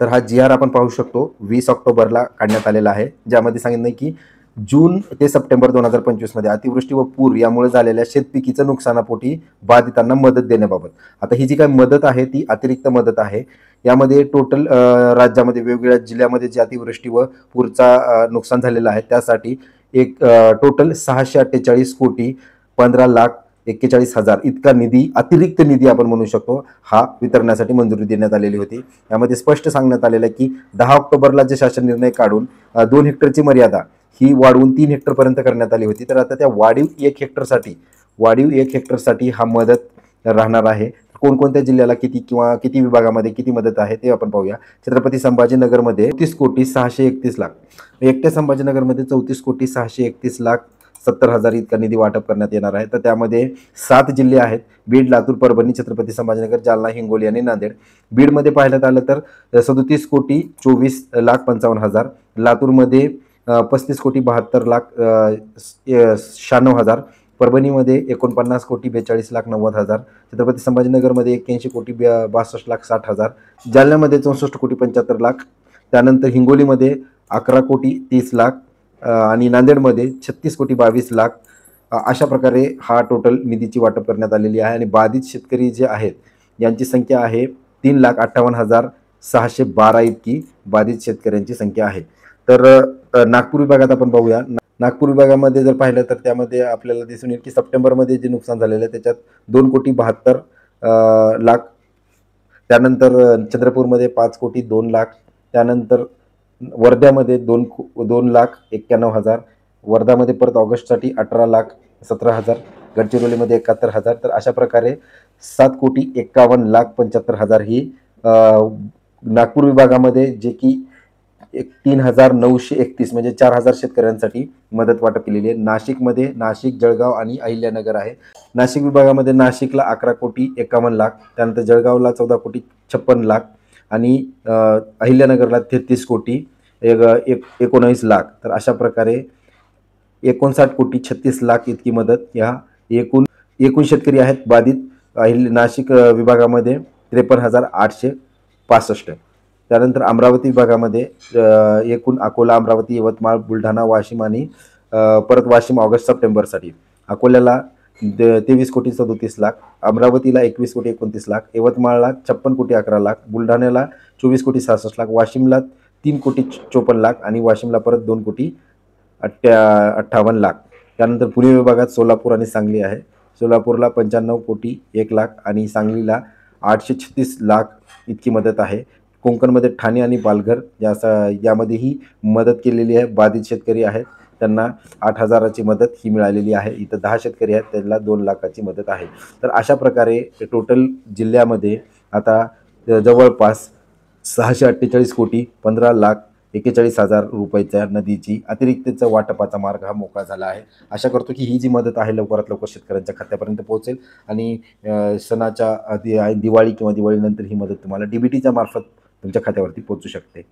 तर हा जी आर आपण पाहू शकतो 20 ऑक्टोबरला काढण्यात आलेला आहे, ज्यामध्ये सांगितलं की जून ते सप्टेंबर 2025 मध्ये अतिवृष्टी व पूर यामुळे झालेल्या शेतपिकीचं नुकसानापोटी बाधितांना मदत देण्याबाबत. आता ही जी काही मदत आहे ती अतिरिक्त मदत आहे. यामध्ये टोटल राज्यामध्ये वेगवेगळ्या जिल्ह्यामध्ये जी अतिवृष्टी व पूरचा नुकसान झालेलं आहे त्यासाठी एक टोटल 648 कोटी 15,41,000 इतका निधी, अतिरिक्त निधी आपण म्हणू शकतो, हा वितरणासाठी मंजुरी देण्यात आलेली होती. यामध्ये स्पष्ट सांगण्यात आलेलं आहे की 10 ऑक्टोबरला जे शासन निर्णय काढून 2 हेक्टरची मर्यादा ही वाढवून 3 हेक्टरपर्यंत करण्यात आली होती. तर आता त्या वाढीव 1 हेक्टरसाठी हा मदत राहणार आहे. कोणकोणत्या जिल्ह्याला किती किंवा किती विभागामध्ये किती मदत आहे ते आपण पाहूया. छत्रपती संभाजीनगरमध्ये 34,631,00,000, एकट्या संभाजीनगरमध्ये 34,631,70,000 इतका निधी वाटप करण्यात येणार आहे. तर त्यामध्ये 7 जिल्हे आहेत: बीड, लातूर, परभणी, छत्रपती संभाजीनगर, जालना, हिंगोली आणि नांदेड. बीडमध्ये पाहिलं आलं तर 37,24,54,55,000, लातूरमध्ये 35,72,96,000, परभणीमध्ये 49,42,90,000, छत्रपती संभाजीनगरमध्ये 81,62,60,000, जालन्यामध्ये 64,75,00,000, त्यानंतर हिंगोलीमध्ये 11,30,00,000 आणि नांदेडमध्ये 36,22,00,000. अशा प्रकारे हा टोटल निधीची वाटप करण्यात आलेली आहे. आणि बाधित शेतकरी जे आहेत यांची संख्या आहे 3,58,612 इतकी बाधित शेतकऱ्यांची संख्या आहे. तर नागपूर विभागात आपण पाहूया. नागपूर विभागामध्ये जर पाहिलं तर त्यामध्ये आपल्याला दिसून येईल की सप्टेंबरमध्ये जे नुकसान झालेलं आहे त्याच्यात 2,72,00,000, त्यानंतर चंद्रपूरमध्ये 5,02,00,000, त्यानंतर वर्ध्यामध्ये 2,91,000, वर्धामध्ये परत ऑगस्टसाठी 18,17,000, गडचिरोलीमध्ये 71,000. तर अशा प्रकारे 7,51,75,000 ही नागपूर विभागामध्ये, जे की 3,931 म्हणजे 4,000 शेतकऱ्यांसाठी मदत वाटप केलेली आहे. नाशिकमध्ये नाशिक, जळगाव आणि अहिल्यानगर आहे. नाशिक विभागामध्ये नाशिकला 11,51,00,000, त्यानंतर जळगावला 14,56,00,000 आणि अहिल्यानगरला 33,19,00,000. तर अशा प्रकारे 59,36,00,000 इतकी मदत या एकूण शेतकरी आहेत बाधित. नाशिक विभागामध्ये 53,865. त्यानंतर अमरावती विभागामध्ये एकूण अकोला, अमरावती, यवतमाळ, बुलढाणा, वाशिम आणि परत वाशिम ऑगस्ट सप्टेंबरसाठी. अकोल्याला 23,37,00,000, अमरावतीला 21,29,00,000, यवतमाळला 56,11,00,000, बुलढाण्याला 24,66,00,000, वाशिमला 3,54,00,000 आणि वाशिमला परत 2,58,00,000. त्यानंतर पुणे विभागात सोलापूर आणि सांगली आहे. सोलापूरला 95,01,00,000 आणि सांगलीला 836,00,000 इतकी मदत आहे. कोकणमध्ये ठाणे आणि पालघर यामध्येही मदत केलेली आहे. बाधित शेतकरी आहेत त्यांना 8,000ची मदत ही मिळालेली आहे. इथं 10 शेतकरी आहेत त्यांना 2,00,000ची मदत आहे. तर अशा प्रकारे टोटल जिल्ह्यामध्ये आता जवळपास 648,15,41,000 रुपयाच्या निधीची अतिरिक्तचा वाटपाचा मार्ग हा मोकळा झाला आहे. आशा करतो की ही जी मदत आहे लवकरात लवकर शेतकऱ्यांच्या खात्यापर्यंत पोहोचेल आणि सणाच्या दिवाळी किंवा दिवाळीनंतर ही मदत तुम्हाला DBTच्या मार्फत तुमच्या खात्यावरती पोहोचू शकते.